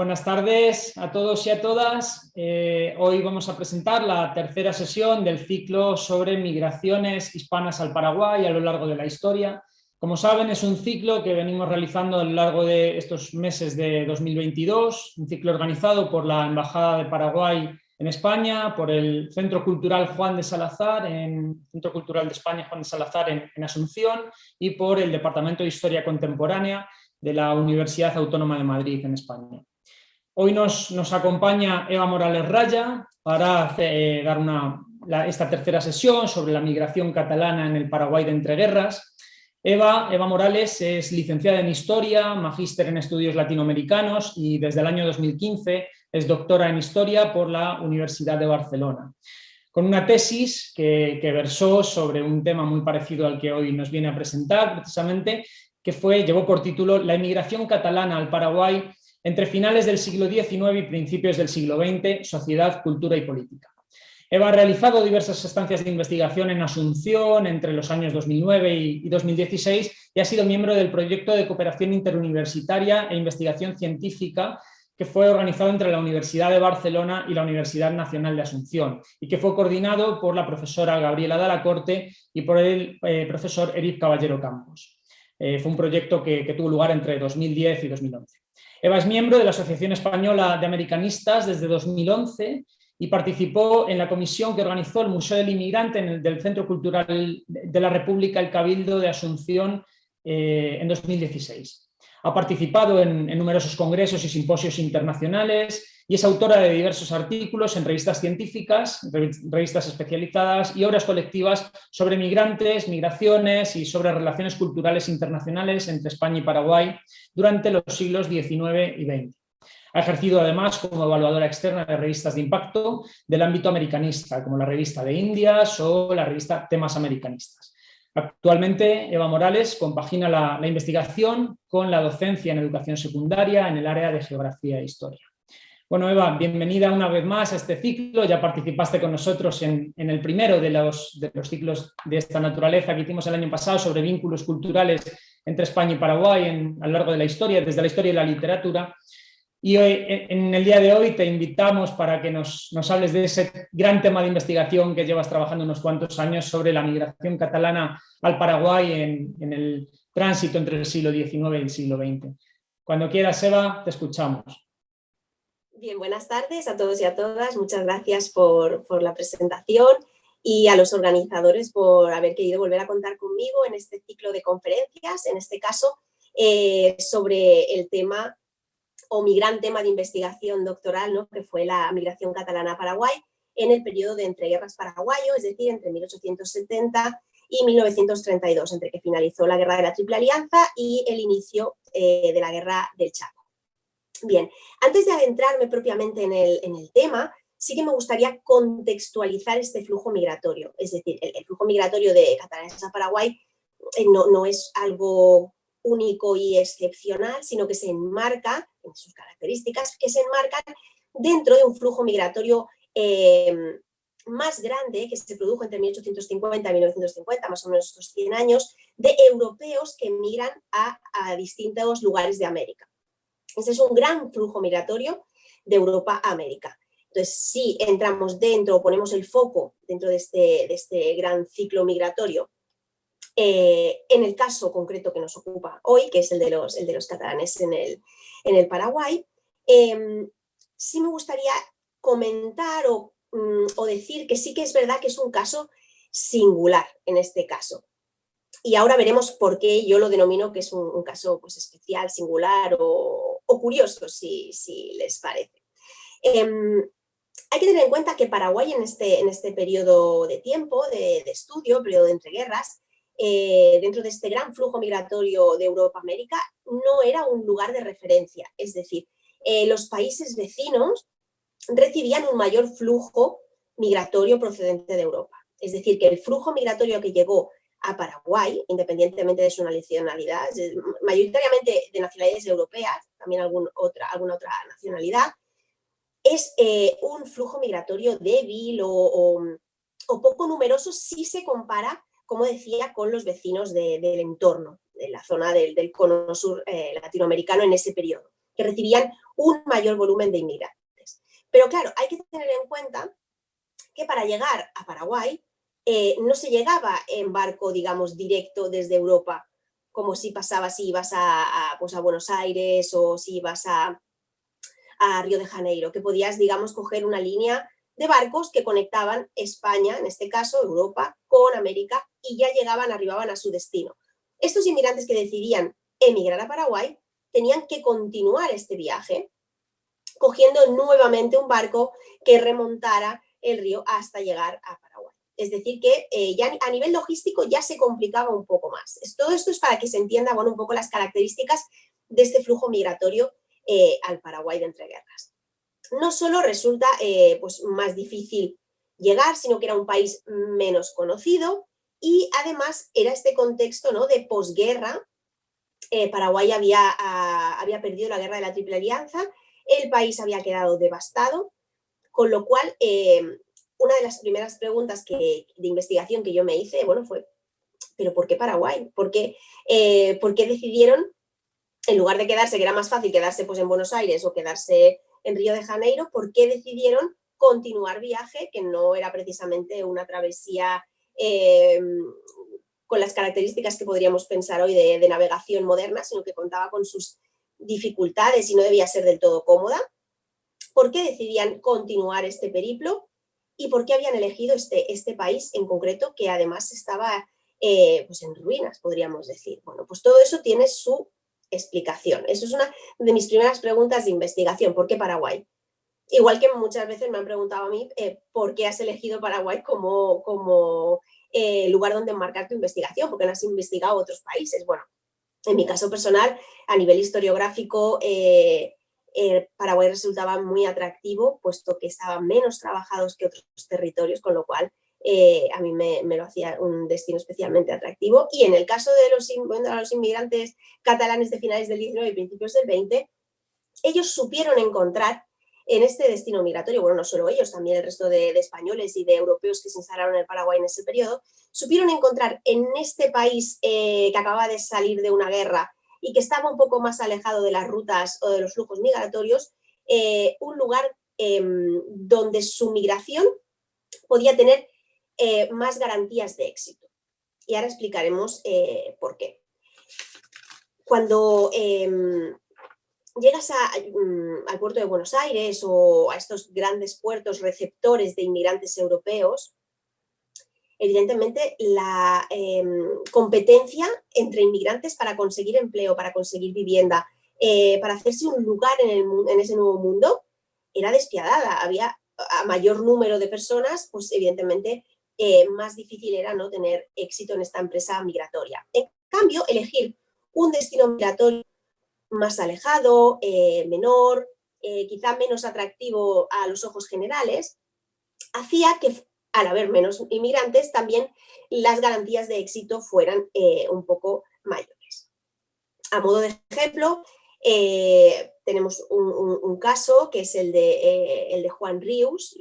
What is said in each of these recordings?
Buenas tardes a todos y a todas. Hoy vamos a presentar la tercera sesión del ciclo sobre migraciones hispanas al Paraguay a lo largo de la historia. Como saben, es un ciclo que venimos realizando a lo largo de estos meses de 2022, un ciclo organizado por la Embajada de Paraguay en España, por el Centro Cultural Juan de Salazar, Centro Cultural de España Juan de Salazar en Asunción, y por el Departamento de Historia Contemporánea de la Universidad Autónoma de Madrid en España. Hoy nos acompaña Eva Morales Raya para dar esta tercera sesión sobre la migración catalana en el Paraguay de entreguerras. Eva Morales es licenciada en Historia, magíster en Estudios Latinoamericanos y desde el año 2015 es doctora en Historia por la Universidad de Barcelona, con una tesis que versó sobre un tema muy parecido al que hoy nos viene a presentar, precisamente, que llevó por título La emigración catalana al Paraguay entre finales del siglo XIX y principios del siglo XX, sociedad, cultura y política. Eva ha realizado diversas estancias de investigación en Asunción entre los años 2009 y 2016 y ha sido miembro del proyecto de cooperación interuniversitaria e investigación científica que fue organizado entre la Universidad de Barcelona y la Universidad Nacional de Asunción y que fue coordinado por la profesora Gabriela Dalla Corte y por el profesor Eric Caballero Campos. Fue un proyecto que tuvo lugar entre 2010 y 2011. Eva es miembro de la Asociación Española de Americanistas desde 2011 y participó en la comisión que organizó el Museo del Inmigrante del Centro Cultural de la República, el Cabildo de Asunción, en 2016. Ha participado en numerosos congresos y simposios internacionales y es autora de diversos artículos en revistas científicas, revistas especializadas y obras colectivas sobre migrantes, migraciones y sobre relaciones culturales internacionales entre España y Paraguay durante los siglos XIX y XX. Ha ejercido además como evaluadora externa de revistas de impacto del ámbito americanista, como la revista de Indias o la revista Temas Americanistas. Actualmente, Eva Morales compagina la investigación con la docencia en educación secundaria en el área de geografía e historia. Bueno, Eva, bienvenida una vez más a este ciclo. Ya participaste con nosotros en el primero de los ciclos de esta naturaleza que hicimos el año pasado sobre vínculos culturales entre España y Paraguay a lo largo de la historia, desde la historia y la literatura. Y hoy, en el día de hoy, te invitamos para que nos hables de ese gran tema de investigación que llevas trabajando unos cuantos años sobre la migración catalana al Paraguay en el tránsito entre el siglo XIX y el siglo XX. Cuando quieras, Eva, te escuchamos. Bien, buenas tardes a todos y a todas. Muchas gracias por la presentación y a los organizadores por haber querido volver a contar conmigo en este ciclo de conferencias, en este caso sobre el tema o mi gran tema de investigación doctoral, ¿no?, que fue la migración catalana a Paraguay en el periodo de entreguerras paraguayo, es decir, entre 1870 y 1932, entre que finalizó la Guerra de la Triple Alianza y el inicio de la Guerra del Chaco. Bien, antes de adentrarme propiamente en el tema, sí que me gustaría contextualizar este flujo migratorio. Es decir, el flujo migratorio de catalanes a Paraguay no es algo único y excepcional, sino que se enmarca, en sus características, que se enmarcan dentro de un flujo migratorio más grande que se produjo entre 1850 y 1950, más o menos estos 100 años, de europeos que emigran a distintos lugares de América. Ese es un gran flujo migratorio de Europa a América. Entonces, si entramos dentro o ponemos el foco dentro de este gran ciclo migratorio, en el caso concreto que nos ocupa hoy, que es el de los catalanes en el Paraguay, sí me gustaría comentar o decir que sí que es verdad que es un caso singular en este caso. Y ahora veremos por qué yo lo denomino que es un caso pues, especial, singular o curioso, si les parece. Hay que tener en cuenta que Paraguay en este periodo de tiempo, de estudio, periodo de entreguerras, dentro de este gran flujo migratorio de Europa a América, no era un lugar de referencia. Es decir, los países vecinos recibían un mayor flujo migratorio procedente de Europa. Es decir, que el flujo migratorio que llegó a Paraguay, independientemente de su nacionalidad, mayoritariamente de nacionalidades europeas, también alguna otra nacionalidad, es un flujo migratorio débil o poco numeroso si se compara, como decía, con los vecinos del entorno, de la zona del cono sur latinoamericano en ese periodo, que recibían un mayor volumen de inmigrantes. Pero claro, hay que tener en cuenta que para llegar a Paraguay no se llegaba en barco, digamos, directo desde Europa, como si pasaba si ibas pues a Buenos Aires o si ibas a Río de Janeiro, que podías, digamos, coger una línea de barcos que conectaban España, en este caso Europa, con América y ya arribaban a su destino. Estos inmigrantes que decidían emigrar a Paraguay tenían que continuar este viaje cogiendo nuevamente un barco que remontara el río hasta llegar a Paraguay. Es decir, que ya a nivel logístico ya se complicaba un poco más. Todo esto es para que se entienda, bueno, un poco las características de este flujo migratorio al Paraguay de entreguerras. No solo resulta pues más difícil llegar, sino que era un país menos conocido y además era este contexto, ¿no?, de posguerra. Paraguay había perdido la guerra de la Triple Alianza, el país había quedado devastado, con lo cual una de las primeras preguntas de investigación que yo me hice, bueno, fue, ¿pero por qué Paraguay? ¿Por qué decidieron, en lugar de quedarse, que era más fácil quedarse pues en Buenos Aires o quedarse en Río de Janeiro, por qué decidieron continuar viaje, que no era precisamente una travesía con las características que podríamos pensar hoy de navegación moderna, sino que contaba con sus dificultades y no debía ser del todo cómoda? ¿Por qué decidían continuar este periplo? ¿Y por qué habían elegido este país en concreto, que además estaba pues en ruinas, podríamos decir? Bueno, pues todo eso tiene su explicación. Eso es una de mis primeras preguntas de investigación. ¿Por qué Paraguay? Igual que muchas veces me han preguntado a mí por qué has elegido Paraguay como lugar donde enmarcar tu investigación, porque no has investigado otros países. Bueno, en mi caso personal, a nivel historiográfico, Paraguay resultaba muy atractivo, puesto que estaban menos trabajados que otros territorios, con lo cual a mí me lo hacía un destino especialmente atractivo. Y en el caso de los inmigrantes catalanes de finales del 19 y principios del 20, ellos supieron encontrar en este destino migratorio, bueno, no solo ellos, también el resto de españoles y de europeos que se instalaron en el Paraguay en ese periodo, supieron encontrar en este país que acababa de salir de una guerra y que estaba un poco más alejado de las rutas o de los flujos migratorios, un lugar donde su migración podía tener más garantías de éxito. Y ahora explicaremos por qué. Cuando llegas al puerto de Buenos Aires o a estos grandes puertos receptores de inmigrantes europeos, evidentemente la competencia entre inmigrantes para conseguir empleo, para conseguir vivienda, para hacerse un lugar en ese nuevo mundo, era despiadada. Había a mayor número de personas, pues evidentemente más difícil era no tener éxito en esta empresa migratoria. En cambio, elegir un destino migratorio más alejado, menor, quizá menos atractivo a los ojos generales, hacía que al haber menos inmigrantes también las garantías de éxito fueran un poco mayores. A modo de ejemplo, tenemos un caso que es el de Juan Ríos,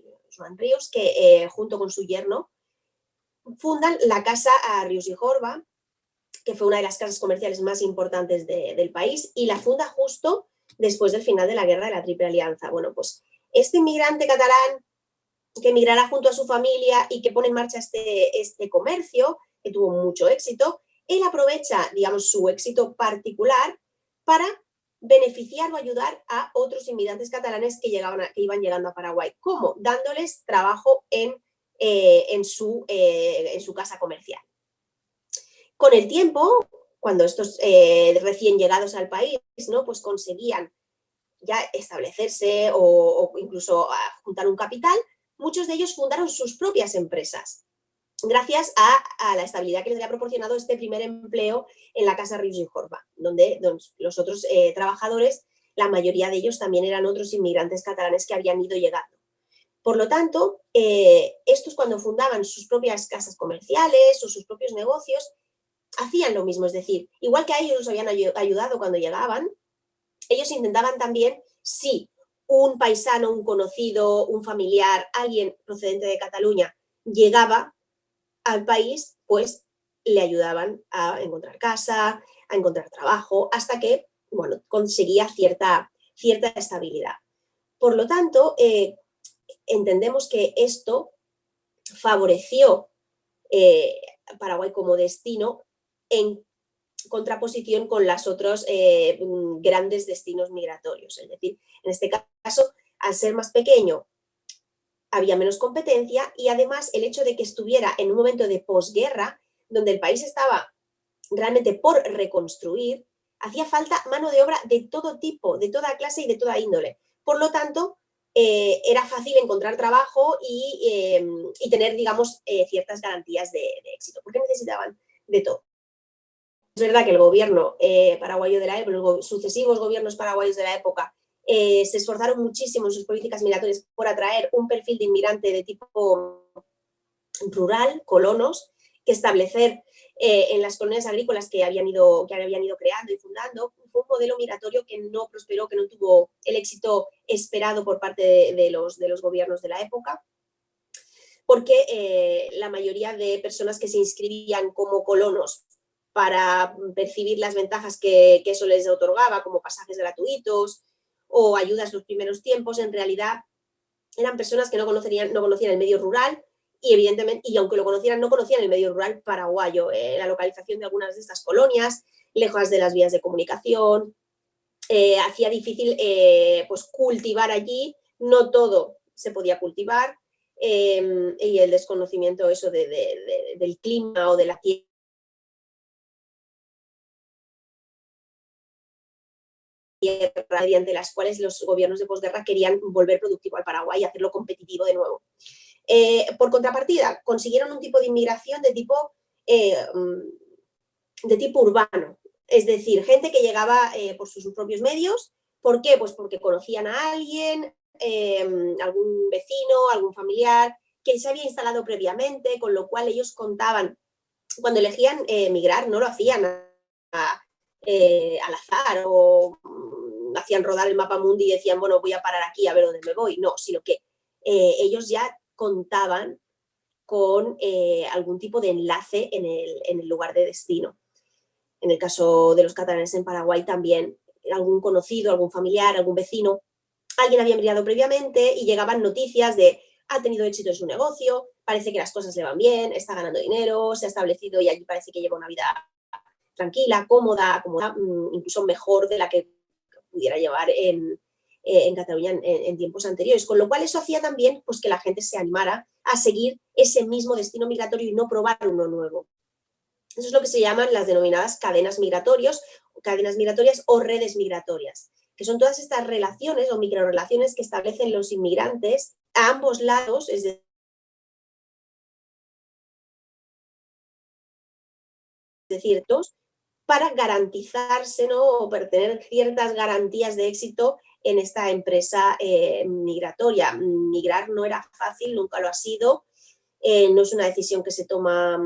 que junto con su yerno fundan la Casa Ríos y Jorba, que fue una de las casas comerciales más importantes del país, y la funda justo después del final de la Guerra de la Triple Alianza. Bueno, pues este inmigrante catalán que emigrará junto a su familia y que pone en marcha este comercio, que tuvo mucho éxito, él aprovecha, digamos, su éxito particular para beneficiar o ayudar a otros inmigrantes catalanes que iban llegando a Paraguay. ¿Cómo? Dándoles trabajo en su casa comercial. Con el tiempo, cuando estos recién llegados al país, ¿no?, pues conseguían ya establecerse o incluso juntar un capital, muchos de ellos fundaron sus propias empresas, gracias a la estabilidad que les había proporcionado este primer empleo en la Casa Ríos y Jorba, donde los otros trabajadores, la mayoría de ellos también eran otros inmigrantes catalanes que habían ido llegando. Por lo tanto, estos cuando fundaban sus propias casas comerciales o sus propios negocios, hacían lo mismo, es decir, igual que a ellos los habían ayudado cuando llegaban, ellos intentaban también, si un paisano, un conocido, un familiar, alguien procedente de Cataluña llegaba al país, pues le ayudaban a encontrar casa, a encontrar trabajo, hasta que, bueno, conseguía cierta cierta estabilidad. Por lo tanto, entendemos que esto favoreció a Paraguay como destino en contraposición con los otros grandes destinos migratorios. Es decir, en este caso, al ser más pequeño, había menos competencia y además el hecho de que estuviera en un momento de posguerra, donde el país estaba realmente por reconstruir, hacía falta mano de obra de todo tipo, de toda clase y de toda índole. Por lo tanto, era fácil encontrar trabajo y tener, digamos, ciertas garantías de éxito, porque necesitaban de todo. Es verdad que el gobierno paraguayo de la época, los sucesivos gobiernos paraguayos de la época, se esforzaron muchísimo en sus políticas migratorias por atraer un perfil de inmigrante de tipo rural, colonos, que establecer en las colonias agrícolas que habían ido creando y fundando. Fue un modelo migratorio que no prosperó, que no tuvo el éxito esperado por parte de los gobiernos de la época, porque la mayoría de personas que se inscribían como colonos para percibir las ventajas que eso les otorgaba, como pasajes gratuitos o ayudas los primeros tiempos, en realidad eran personas que no conocían el medio rural y evidentemente, y aunque lo conocieran, no conocían el medio rural paraguayo, la localización de algunas de estas colonias, lejos de las vías de comunicación, hacía difícil pues cultivar allí, no todo se podía cultivar, y el desconocimiento eso del clima o de la tierra mediante las cuales los gobiernos de posguerra querían volver productivo al Paraguay y hacerlo competitivo de nuevo. Por contrapartida, consiguieron un tipo de inmigración de tipo urbano, es decir, gente que llegaba por sus propios medios. ¿Por qué? Pues porque conocían a alguien, algún vecino, algún familiar que se había instalado previamente, con lo cual ellos contaban, cuando elegían migrar, no lo hacían al azar o hacían rodar el mapa mundi y decían, bueno, voy a parar aquí a ver dónde me voy. No, sino que ellos ya contaban con algún tipo de enlace en el lugar de destino. En el caso de los catalanes en Paraguay también, algún conocido, algún familiar, algún vecino, alguien había migrado previamente y llegaban noticias de ha tenido éxito en su negocio, parece que las cosas le van bien, está ganando dinero, se ha establecido y allí parece que lleva una vida tranquila, cómoda, incluso mejor de la que pudiera llevar en Cataluña en tiempos anteriores. Con lo cual eso hacía también pues, que la gente se animara a seguir ese mismo destino migratorio y no probar uno nuevo. Eso es lo que se llaman las denominadas cadenas migratorias o redes migratorias, que son todas estas relaciones o microrelaciones que establecen los inmigrantes a ambos lados, es decir, para garantizarse, ¿no? O para tener ciertas garantías de éxito en esta empresa migratoria. Migrar no era fácil, nunca lo ha sido, no es una decisión que se toma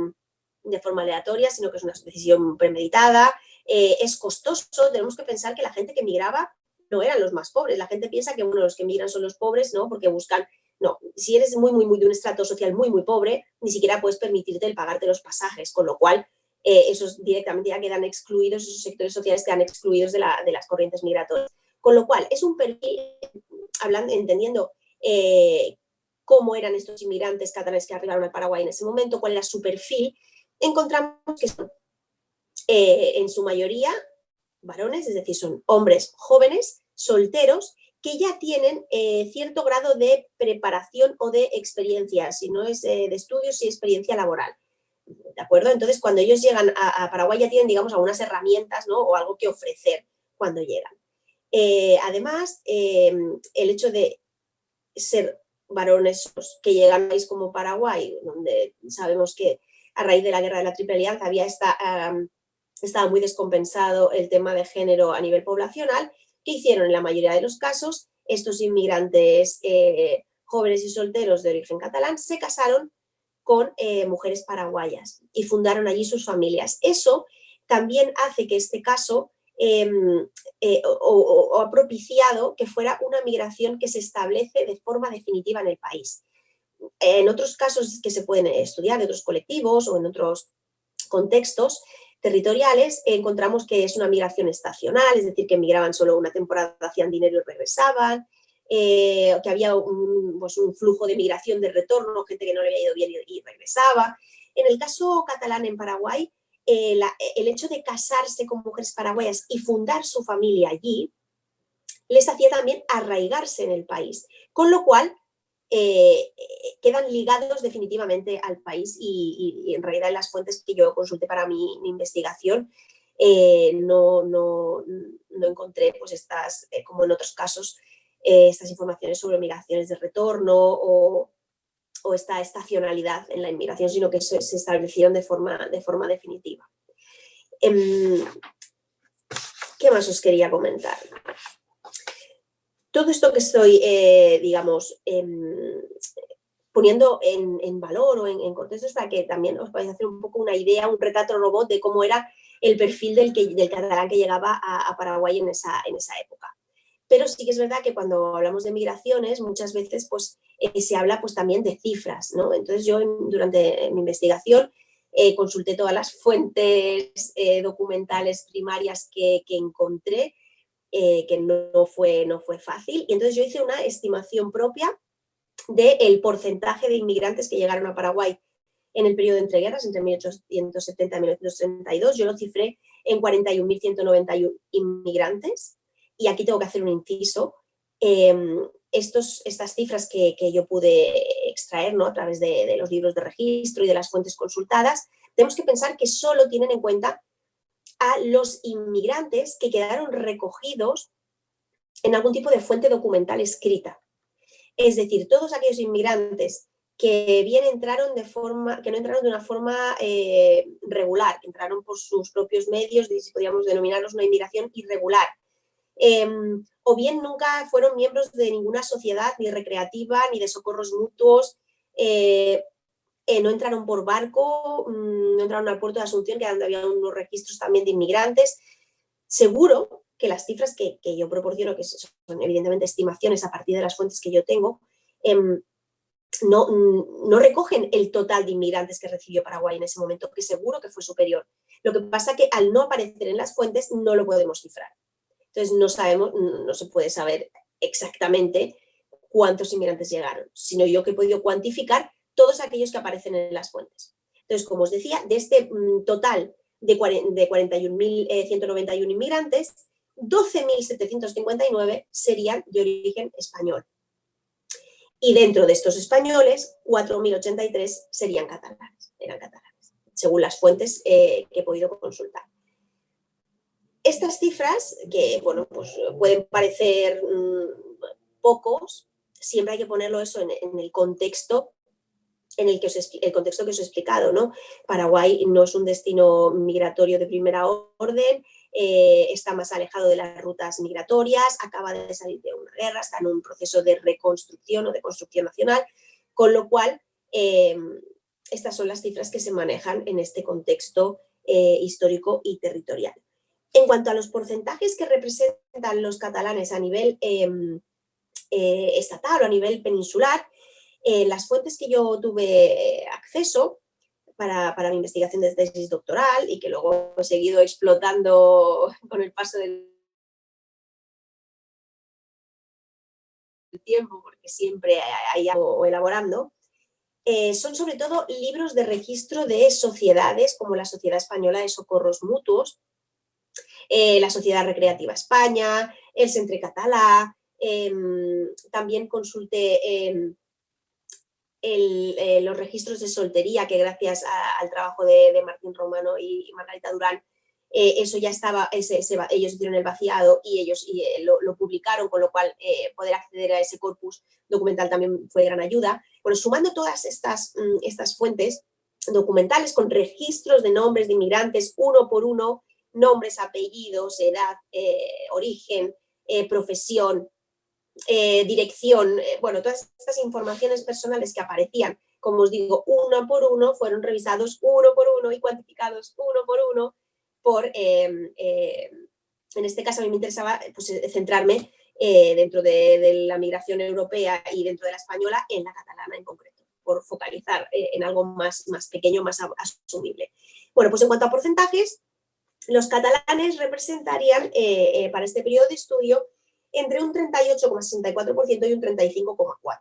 de forma aleatoria, sino que es una decisión premeditada, es costoso. Tenemos que pensar que la gente que migraba no eran los más pobres. La gente piensa que los que migran son los pobres, ¿no? Porque buscan, no, si eres muy de un estrato social muy pobre, ni siquiera puedes permitirte el pagarte los pasajes, con lo cual esos directamente ya quedan excluidos, esos sectores sociales quedan excluidos de las corrientes migratorias. Con lo cual, es un perfil, entendiendo cómo eran estos inmigrantes catalanes que arribaron al Paraguay en ese momento, cuál era su perfil, encontramos que son en su mayoría varones, es decir, son hombres jóvenes, solteros, que ya tienen cierto grado de preparación o de experiencia, si no es de estudios, sí experiencia laboral. ¿De acuerdo? Entonces, cuando ellos llegan a Paraguay ya tienen, digamos, algunas herramientas, ¿no? O algo que ofrecer cuando llegan. Además, el hecho de ser varones que llegan a un país como Paraguay, donde sabemos que a raíz de la guerra de la Triple Alianza estaba muy descompensado el tema de género a nivel poblacional, ¿qué hicieron en la mayoría de los casos? Estos inmigrantes jóvenes y solteros de origen catalán se casaron con mujeres paraguayas y fundaron allí sus familias. Eso también hace que este caso ha propiciado que fuera una migración que se establece de forma definitiva en el país. En otros casos que se pueden estudiar, de otros colectivos o en otros contextos, territoriales, encontramos que es una migración estacional, es decir, que migraban solo una temporada, hacían dinero y regresaban, que había pues un flujo de migración de retorno, gente que no le había ido bien y regresaba. En el caso catalán en Paraguay, el hecho de casarse con mujeres paraguayas y fundar su familia allí les hacía también arraigarse en el país, con lo cual quedan ligados definitivamente al país y en realidad en las fuentes que yo consulté para mi investigación no encontré pues estas, como en otros casos, estas informaciones sobre migraciones de retorno o esta estacionalidad en la inmigración, sino que se establecieron de forma definitiva. ¿Qué más os quería comentar? Todo esto que estoy, digamos, poniendo en valor o en contextos para que también os podáis hacer un poco una idea, un retrato robot de cómo era el perfil del catalán que llegaba a Paraguay en esa época. Pero sí que es verdad que cuando hablamos de migraciones, muchas veces pues, se habla pues, también de cifras, ¿no? Entonces yo durante mi investigación consulté todas las fuentes documentales primarias que encontré, que no fue fácil, y entonces yo hice una estimación propia del porcentaje de inmigrantes que llegaron a Paraguay en el periodo de entreguerras, entre 1870 y 1932, yo lo cifré en 41.191 inmigrantes, y aquí tengo que hacer un inciso. Estas cifras que yo pude extraer, ¿no?, a través de los libros de registro y de las fuentes consultadas, tenemos que pensar que solo tienen en cuenta a los inmigrantes que quedaron recogidos en algún tipo de fuente documental escrita. Es decir, todos aquellos inmigrantes que no entraron de una forma regular, que entraron por sus propios medios, podríamos denominarlos una inmigración irregular, o bien nunca fueron miembros de ninguna sociedad, ni recreativa, ni de socorros mutuos, no entraron por barco, no entraron al puerto de Asunción, que había unos registros también de inmigrantes. Seguro que las cifras que yo proporciono, que son evidentemente estimaciones a partir de las fuentes que yo tengo, no recogen el total de inmigrantes que recibió Paraguay en ese momento, que seguro que fue superior. Lo que pasa es que al no aparecer en las fuentes no lo podemos cifrar. Entonces no se puede saber exactamente cuántos inmigrantes llegaron, sino yo que he podido cuantificar todos aquellos que aparecen en las fuentes. Entonces, como os decía, de este total de 41.191 inmigrantes, 12.759 serían de origen español. Y dentro de estos españoles, 4.083 serían catalanes, eran catalanes, según las fuentes que he podido consultar. Estas cifras, que bueno, pues pueden parecer pocos, siempre hay que ponerlo eso en el contexto el contexto que os he explicado, ¿no? Paraguay no es un destino migratorio de primera orden, está más alejado de las rutas migratorias, acaba de salir de una guerra, está en un proceso de reconstrucción o de construcción nacional, con lo cual estas son las cifras que se manejan en este contexto histórico y territorial. En cuanto a los porcentajes que representan los catalanes a nivel estatal o a nivel peninsular, las fuentes que yo tuve acceso para mi investigación de tesis doctoral y que luego he seguido explotando con el paso del tiempo, porque siempre hay algo elaborando, son sobre todo libros de registro de sociedades como la Sociedad Española de Socorros Mutuos, la Sociedad Recreativa España, el Centre Català, también consulté los registros de soltería, que gracias al trabajo de Martín Romano y Margarita Durán, eso ya estaba, ellos hicieron el vaciado y ellos lo publicaron, con lo cual poder acceder a ese corpus documental también fue de gran ayuda. Bueno, sumando todas estas fuentes documentales con registros de nombres de inmigrantes uno por uno, nombres, apellidos, edad, origen, profesión, dirección, bueno, todas estas informaciones personales que aparecían, como os digo, uno por uno, fueron revisados uno por uno y cuantificados uno por uno por, en este caso a mí me interesaba pues, centrarme dentro de la migración europea y dentro de la española en la catalana en concreto, por focalizar en algo más pequeño, más asumible. Bueno, pues en cuanto a porcentajes, Los catalanes representarían para este periodo de estudio entre un 38,64% y un 35,4%,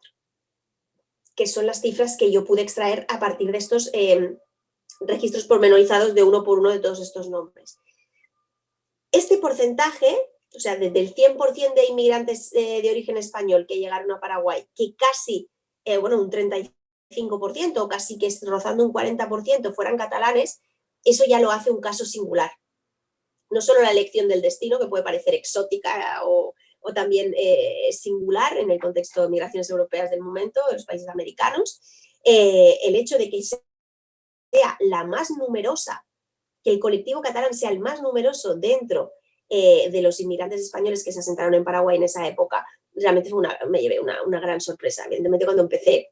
que son las cifras que yo pude extraer a partir de estos registros pormenorizados de uno por uno de todos estos nombres. Este porcentaje, o sea, desde el 100% de inmigrantes de origen español que llegaron a Paraguay, que casi, un 35%, casi que rozando un 40% fueran catalanes, eso ya lo hace un caso singular. No solo la elección del destino, que puede parecer exótica o también singular en el contexto de migraciones europeas del momento, de los países americanos, el hecho de que sea la más numerosa, que el colectivo catalán sea el más numeroso dentro de los inmigrantes españoles que se asentaron en Paraguay en esa época, realmente me llevé una gran sorpresa. Evidentemente, cuando empecé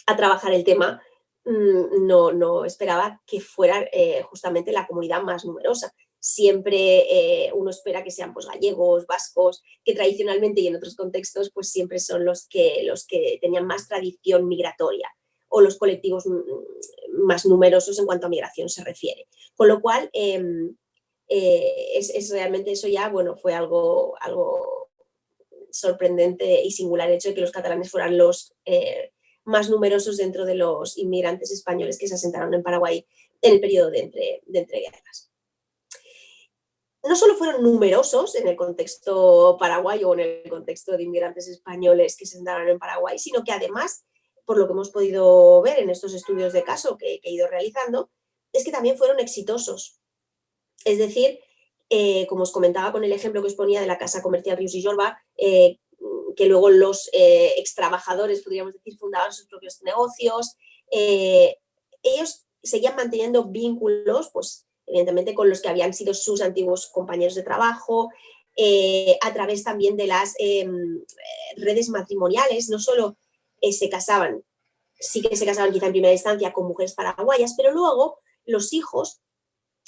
a trabajar el tema, no esperaba que fuera justamente la comunidad más numerosa. Siempre uno espera que sean pues, gallegos, vascos, que tradicionalmente y en otros contextos pues, siempre son los que tenían más tradición migratoria o los colectivos más numerosos en cuanto a migración se refiere. Con lo cual, es realmente eso ya, bueno, fue algo sorprendente y singular el hecho de que los catalanes fueran los más numerosos dentro de los inmigrantes españoles que se asentaron en Paraguay en el periodo de entreguerras. No solo fueron numerosos en el contexto paraguayo o en el contexto de inmigrantes españoles que se asentaron en Paraguay, sino que además, por lo que hemos podido ver en estos estudios de caso que he ido realizando, es que también fueron exitosos. Es decir, como os comentaba con el ejemplo que os ponía de la casa comercial Rius y Jorba, que luego los extrabajadores, podríamos decir, fundaban sus propios negocios, ellos seguían manteniendo vínculos, pues evidentemente con los que habían sido sus antiguos compañeros de trabajo, a través también de las redes matrimoniales, no solo se casaban, sí que se casaban quizá en primera instancia con mujeres paraguayas, pero luego los hijos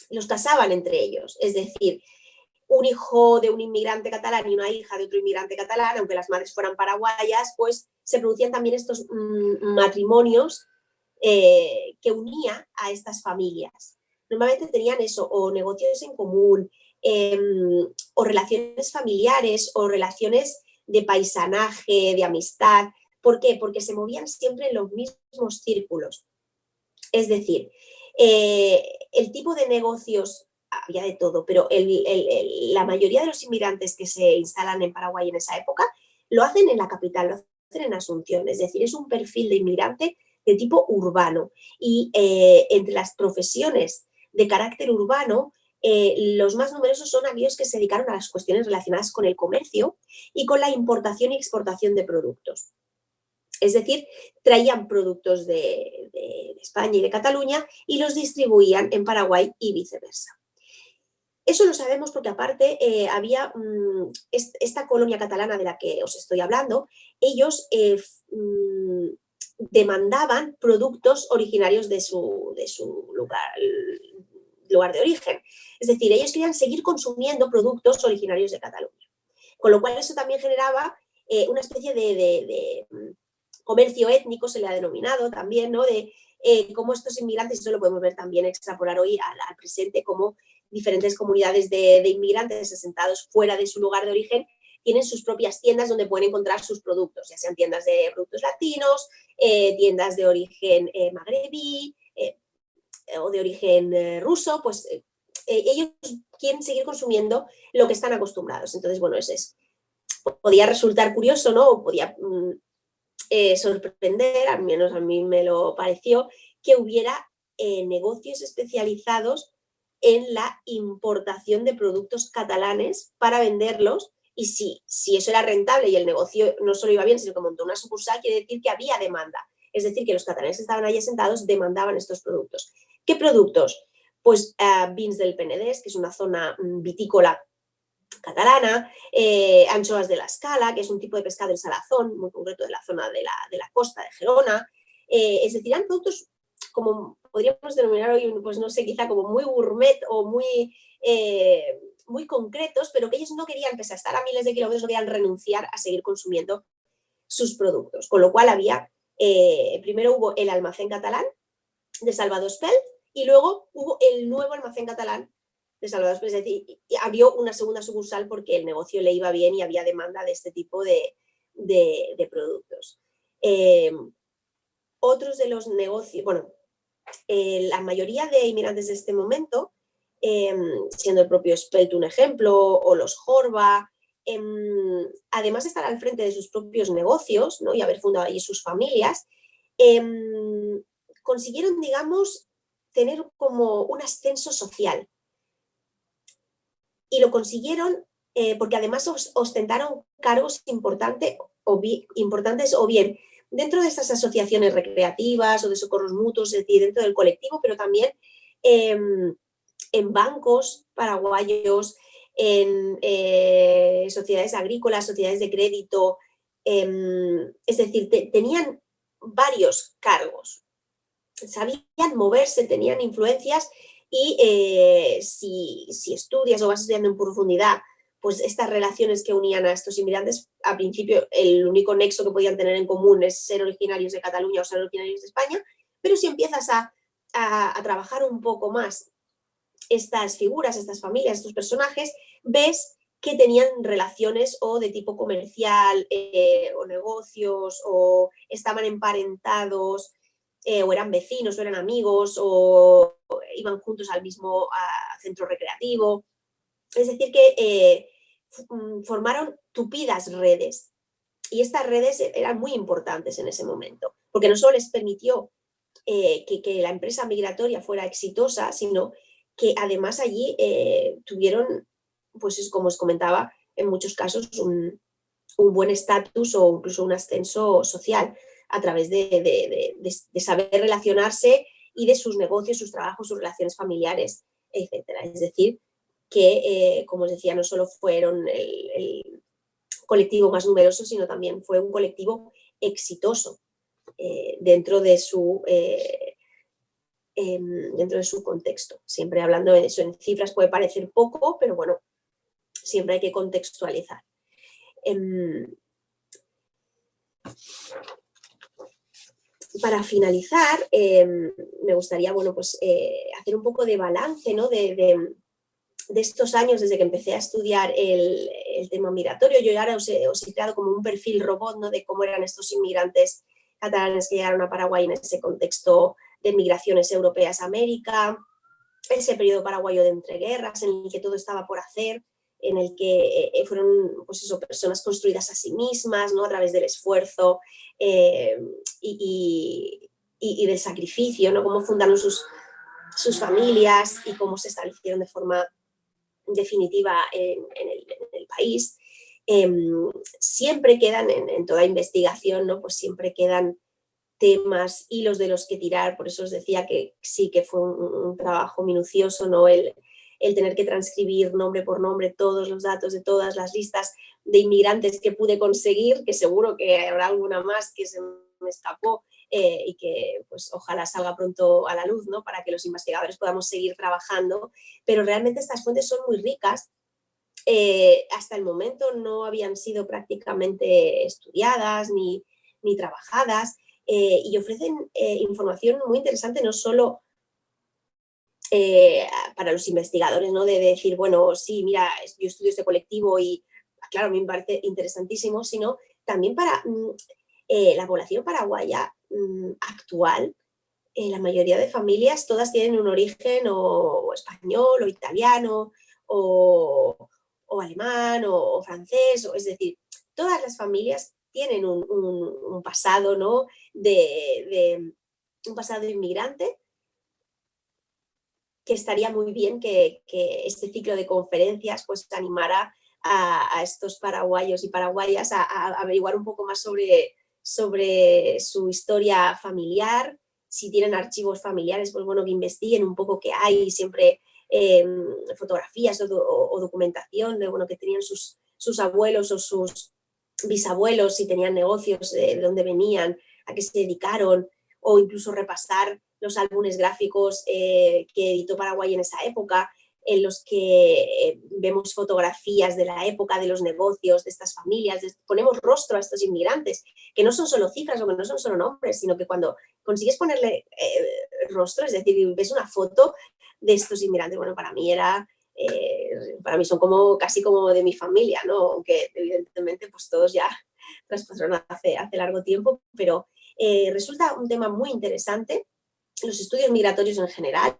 los casaban entre ellos, es decir, un hijo de un inmigrante catalán y una hija de otro inmigrante catalán, aunque las madres fueran paraguayas, pues se producían también estos matrimonios que unía a estas familias. Normalmente tenían eso, o negocios en común, o relaciones familiares, o relaciones de paisanaje, de amistad. ¿Por qué? Porque se movían siempre en los mismos círculos. Es decir, el tipo de negocios, había de todo, pero la mayoría de los inmigrantes que se instalan en Paraguay en esa época lo hacen en la capital, lo hacen en Asunción. Es decir, es un perfil de inmigrante de tipo urbano. Y entre las profesiones de carácter urbano, los más numerosos son aquellos que se dedicaron a las cuestiones relacionadas con el comercio y con la importación y exportación de productos. Es decir, traían productos de España y de Cataluña y los distribuían en Paraguay y viceversa. Eso lo sabemos porque aparte había esta colonia catalana de la que os estoy hablando, ellos demandaban productos originarios de su lugar de origen. Es decir, ellos querían seguir consumiendo productos originarios de Cataluña. Con lo cual eso también generaba una especie de comercio étnico, se le ha denominado también, ¿no? De cómo estos inmigrantes, eso lo podemos ver también, extrapolar hoy al presente, como diferentes comunidades de inmigrantes asentados fuera de su lugar de origen tienen sus propias tiendas donde pueden encontrar sus productos, ya sean tiendas de productos latinos, tiendas de origen magrebí o de origen ruso, pues ellos quieren seguir consumiendo lo que están acostumbrados. Entonces, bueno, podía resultar curioso, ¿no? O podía sorprender, al menos a mí me lo pareció, que hubiera negocios especializados en la importación de productos catalanes para venderlos, y si eso era rentable y el negocio no solo iba bien, sino que montó una sucursal, quiere decir que había demanda. Es decir, que los catalanes que estaban allí asentados demandaban estos productos. ¿Qué productos? Pues vins del Penedès, que es una zona vitícola catalana, anchoas de la Escala, que es un tipo de pescado en salazón, muy concreto de la zona de la costa de Gerona. Es decir, eran productos como podríamos denominar hoy, pues no sé, quizá como muy gourmet o muy concretos, pero que ellos no querían, pese a estar a miles de kilómetros, no querían renunciar a seguir consumiendo sus productos. Con lo cual primero hubo el almacén catalán de Salvador Espelt y luego hubo el nuevo almacén catalán de Salvador, es decir, y abrió una segunda sucursal porque el negocio le iba bien y había demanda de este tipo de productos. Otros de los negocios, bueno, la mayoría de inmigrantes de este momento, siendo el propio Spelt un ejemplo, o los Horva, además de estar al frente de sus propios negocios, ¿no?, y haber fundado allí sus familias, consiguieron, digamos, tener como un ascenso social. Y lo consiguieron porque además ostentaron cargos importantes o bien dentro de estas asociaciones recreativas o de socorros mutuos, es decir, dentro del colectivo, pero también en bancos paraguayos, en sociedades agrícolas, sociedades de crédito, es decir, tenían varios cargos, sabían moverse, tenían influencias y si estudias o vas estudiando en profundidad, pues estas relaciones que unían a estos inmigrantes, al principio el único nexo que podían tener en común es ser originarios de Cataluña o ser originarios de España, pero si empiezas a trabajar un poco más estas figuras, estas familias, estos personajes, ves que tenían relaciones o de tipo comercial o negocios o estaban emparentados o eran vecinos o eran amigos o iban juntos al mismo centro recreativo. Es decir, que formaron tupidas redes y estas redes eran muy importantes en ese momento, porque no solo les permitió que la empresa migratoria fuera exitosa, sino que además allí tuvieron, pues como os comentaba, en muchos casos un buen estatus o incluso un ascenso social a través de saber relacionarse y de sus negocios, sus trabajos, sus relaciones familiares, etcétera. Es decir, que, como os decía, no solo fueron el colectivo más numeroso, sino también fue un colectivo exitoso dentro de su contexto. Siempre hablando de eso, en cifras puede parecer poco, pero bueno, siempre hay que contextualizar. Para finalizar, me gustaría, bueno, pues, hacer un poco de balance, ¿no?, de estos años desde que empecé a estudiar el tema migratorio. Yo ahora os he creado como un perfil robot, ¿no?, de cómo eran estos inmigrantes catalanes que llegaron a Paraguay en ese contexto de migraciones europeas a América, ese periodo paraguayo de entreguerras en el que todo estaba por hacer, en el que fueron, pues eso, personas construidas a sí mismas, ¿no?, a través del esfuerzo y del sacrificio, ¿no?, cómo fundaron sus familias y cómo se establecieron de forma definitiva en el país. Siempre quedan en toda investigación, ¿no?, pues siempre quedan temas, hilos de los que tirar. Por eso os decía que sí que fue un trabajo minucioso, ¿no?, el tener que transcribir nombre por nombre todos los datos de todas las listas de inmigrantes que pude conseguir, que seguro que habrá alguna más que se me escapó y que pues ojalá salga pronto a la luz, ¿no?, para que los investigadores podamos seguir trabajando. Pero realmente estas fuentes son muy ricas. Hasta el momento no habían sido prácticamente estudiadas ni trabajadas y ofrecen información muy interesante, no solo para los investigadores, ¿no?, de decir, bueno, sí, mira, yo estudio este colectivo y claro, a mí me parece interesantísimo, sino también para la población paraguaya actual. La mayoría de familias, todas tienen un origen o español o italiano o alemán o francés, es decir, todas las familias tienen un pasado, ¿no?, un pasado inmigrante, que estaría muy bien que este ciclo de conferencias pues animara a estos paraguayos y paraguayas a averiguar un poco más sobre su historia familiar. Si tienen archivos familiares, pues bueno, que investiguen un poco qué hay, siempre fotografías o documentación de, bueno, que tenían sus abuelos o sus bisabuelos, si tenían negocios, de dónde venían, a qué se dedicaron, o incluso repasar los álbumes gráficos que editó Paraguay en esa época, en los que vemos fotografías de la época, de los negocios, de estas familias, ponemos rostro a estos inmigrantes, que no son solo cifras o que no son solo nombres, sino que cuando consigues ponerle rostro, es decir, ves una foto de estos inmigrantes, bueno, para mí era para mí son como casi como de mi familia, ¿no? Aunque evidentemente pues todos ya traspasaron hace largo tiempo, pero resulta un tema muy interesante, los estudios migratorios en general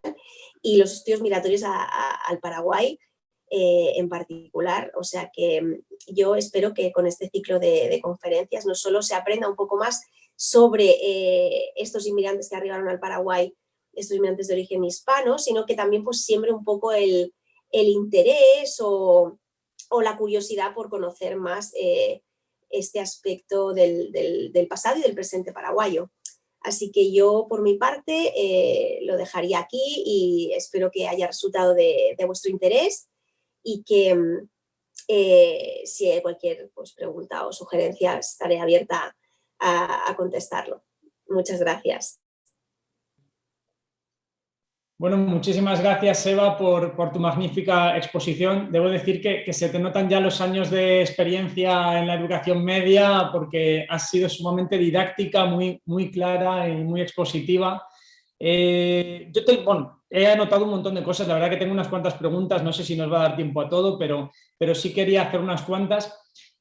y los estudios migratorios al Paraguay en particular. O sea que yo espero que con este ciclo de conferencias no solo se aprenda un poco más sobre estos inmigrantes que arribaron al Paraguay, estos inmigrantes de origen hispano, sino que también pues siembre un poco el interés o la curiosidad por conocer más este aspecto del pasado y del presente paraguayo. Así que yo, por mi parte, lo dejaría aquí y espero que haya resultado de vuestro interés y que si hay cualquier pues, pregunta o sugerencia, estaré abierta a contestarlo. Muchas gracias. Bueno, muchísimas gracias, Eva, por tu magnífica exposición. Debo decir que se te notan ya los años de experiencia en la educación media porque has sido sumamente didáctica, muy clara y muy expositiva. He anotado un montón de cosas, la verdad que tengo unas cuantas preguntas, no sé si nos va a dar tiempo a todo, pero sí quería hacer unas cuantas.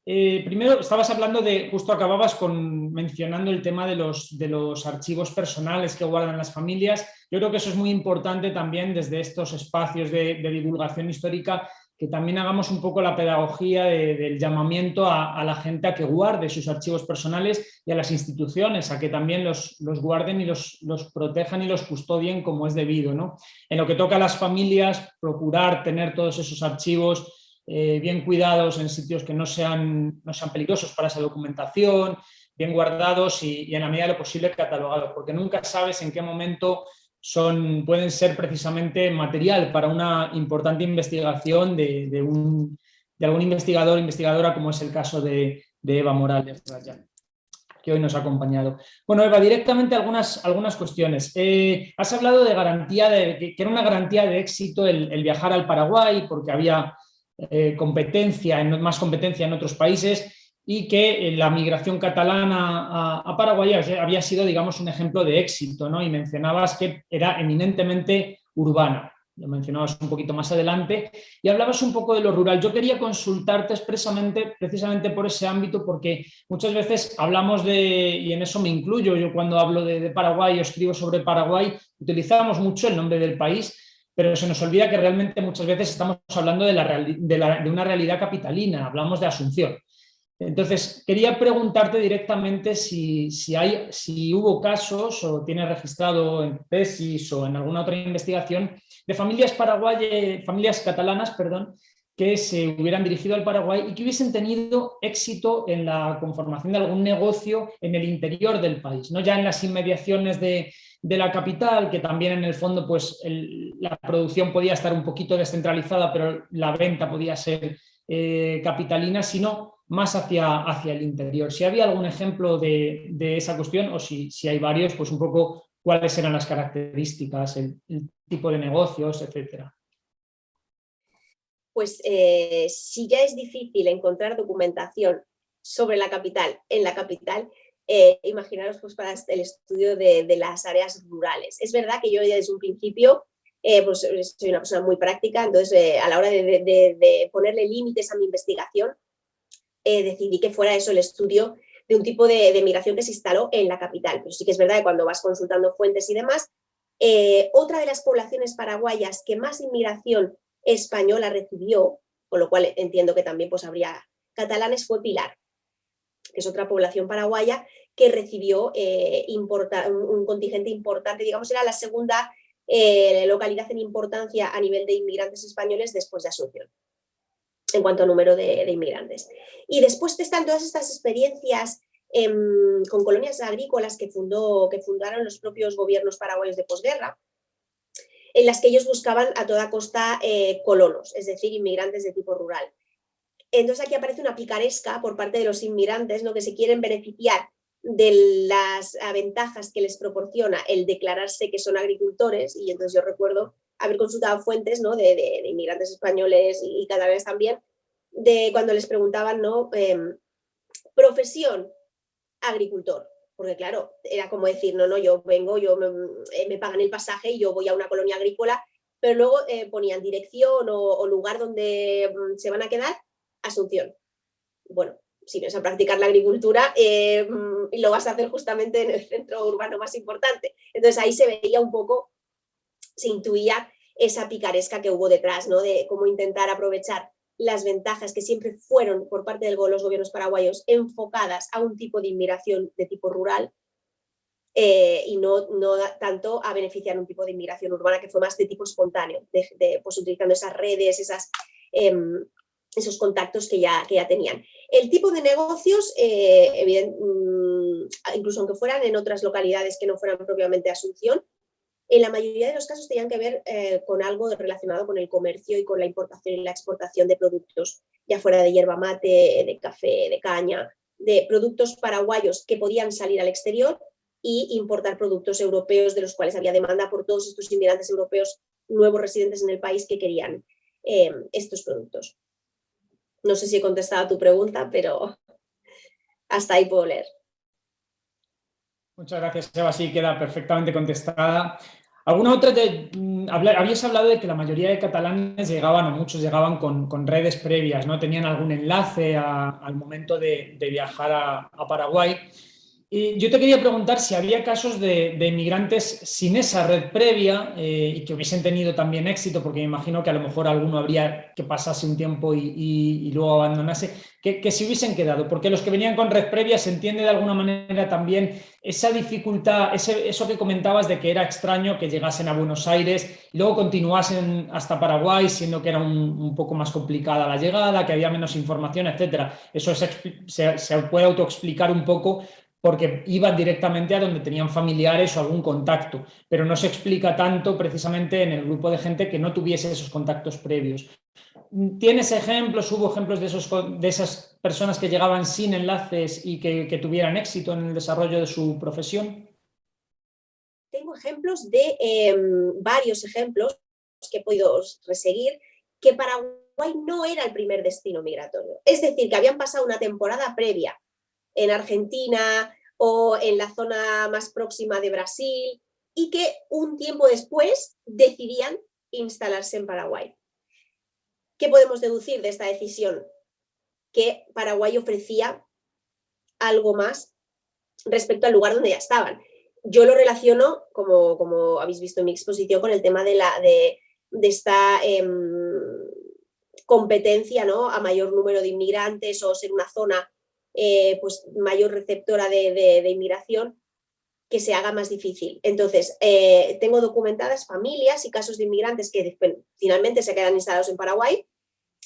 Primero, estabas hablando justo acababas mencionando el tema de los archivos personales que guardan las familias. Yo creo que eso es muy importante también desde estos espacios de divulgación histórica, que también hagamos un poco la pedagogía del llamamiento a la gente a que guarde sus archivos personales y a las instituciones a que también los guarden y los protejan y los custodien como es debido, ¿no? En lo que toca a las familias, procurar tener todos esos archivos bien cuidados en sitios que no sean peligrosos para esa documentación, bien guardados y en la medida de lo posible catalogados, porque nunca sabes en qué momento pueden ser precisamente material para una importante investigación de algún investigador o investigadora, como es el caso de Eva Morales, que hoy nos ha acompañado. Bueno, Eva, directamente algunas cuestiones. Has hablado de garantía, que era una garantía de éxito el viajar al Paraguay, porque había más competencia en otros países y que la migración catalana a Paraguay había sido, digamos, un ejemplo de éxito, ¿no? Y mencionabas que era eminentemente urbana. Lo mencionabas un poquito más adelante y hablabas un poco de lo rural. Yo quería consultarte precisamente por ese ámbito, porque muchas veces hablamos y en eso me incluyo, yo cuando hablo de Paraguay o escribo sobre Paraguay, utilizamos mucho el nombre del país, pero se nos olvida que realmente muchas veces estamos hablando de una realidad capitalina, hablamos de Asunción. Entonces, quería preguntarte directamente si hubo casos o tienes registrado en tesis o en alguna otra investigación de familias catalanas, que se hubieran dirigido al Paraguay y que hubiesen tenido éxito en la conformación de algún negocio en el interior del país, no ya en las inmediaciones de la capital, que también en el fondo pues la producción podía estar un poquito descentralizada, pero la venta podía ser capitalina, sino más hacia el interior. Si había algún ejemplo de esa cuestión o si hay varios, pues un poco cuáles eran las características, el tipo de negocios, etcétera. Pues si ya es difícil encontrar documentación sobre la capital en la capital, imaginaros pues para el estudio de las áreas rurales. Es verdad que yo ya desde un principio pues soy una persona muy práctica, entonces a la hora de ponerle límites a mi investigación, decidí que fuera eso el estudio de un tipo de migración que se instaló en la capital. Pero sí que es verdad que cuando vas consultando fuentes y demás, otra de las poblaciones paraguayas que más inmigración española recibió, con lo cual entiendo que también pues habría catalanes, fue Pilar, que es otra población paraguaya que recibió un contingente importante, digamos, era la segunda localidad en importancia a nivel de inmigrantes españoles después de Asunción, en cuanto a número de inmigrantes. Y después están todas estas experiencias con colonias agrícolas que fundaron los propios gobiernos paraguayos de posguerra, en las que ellos buscaban a toda costa colonos, es decir, inmigrantes de tipo rural. Entonces aquí aparece una picaresca por parte de los inmigrantes, ¿no?, que se quieren beneficiar de las ventajas que les proporciona el declararse que son agricultores. Y entonces yo recuerdo haber consultado fuentes, ¿no?, de inmigrantes españoles y catalanes también, de cuando les preguntaban, ¿no?, profesión, agricultor. Porque claro, era como decir, no, yo vengo, me pagan el pasaje y yo voy a una colonia agrícola pero luego ponían dirección o lugar donde se van a quedar, Asunción. Bueno, si vienes a practicar la agricultura, lo vas a hacer justamente en el centro urbano más importante. Entonces ahí se veía un poco, se intuía esa picaresca que hubo detrás, ¿no? De cómo intentar aprovechar las ventajas que siempre fueron por parte de los gobiernos paraguayos enfocadas a un tipo de inmigración de tipo rural, y no tanto a beneficiar un tipo de inmigración urbana que fue más de tipo espontáneo, pues utilizando esas redes, esos contactos que ya tenían. El tipo de negocios, incluso aunque fueran en otras localidades que no fueran propiamente Asunción, en la mayoría de los casos tenían que ver con algo relacionado con el comercio y con la importación y la exportación de productos, ya fuera de yerba mate, de café, de caña, de productos paraguayos que podían salir al exterior y importar productos europeos de los cuales había demanda por todos estos inmigrantes europeos nuevos residentes en el país que querían estos productos. No sé si he contestado a tu pregunta, pero hasta ahí puedo leer. Muchas gracias, Eva. Sí, queda perfectamente contestada. ¿Alguna otra? Habías hablado de que la mayoría de catalanes llegaban, o muchos llegaban con redes previas, ¿no? Tenían algún enlace al momento de viajar a Paraguay. Y yo te quería preguntar si había casos de inmigrantes sin esa red previa y que hubiesen tenido también éxito, porque me imagino que a lo mejor alguno habría que pasase un tiempo y luego abandonase, que se hubiesen quedado, porque los que venían con red previa se entiende de alguna manera también esa dificultad, eso que comentabas de que era extraño que llegasen a Buenos Aires y luego continuasen hasta Paraguay, siendo que era un poco más complicada la llegada, que había menos información, etcétera. Eso se puede autoexplicar un poco porque iban directamente a donde tenían familiares o algún contacto, pero no se explica tanto precisamente en el grupo de gente que no tuviese esos contactos previos. ¿Tienes ejemplos, hubo ejemplos de esas personas que llegaban sin enlaces y que tuvieran éxito en el desarrollo de su profesión? Tengo ejemplos de varios ejemplos que he podido reseguir, que Paraguay no era el primer destino migratorio. Es decir, que habían pasado una temporada previa en Argentina o en la zona más próxima de Brasil y que un tiempo después decidían instalarse en Paraguay. ¿Qué podemos deducir de esta decisión? Que Paraguay ofrecía algo más respecto al lugar donde ya estaban. Yo lo relaciono, como habéis visto en mi exposición, con el tema de esta competencia, ¿no? A mayor número de inmigrantes o ser una zona pues mayor receptora de inmigración, que se haga más difícil. Entonces, tengo documentadas familias y casos de inmigrantes que finalmente se quedan instalados en Paraguay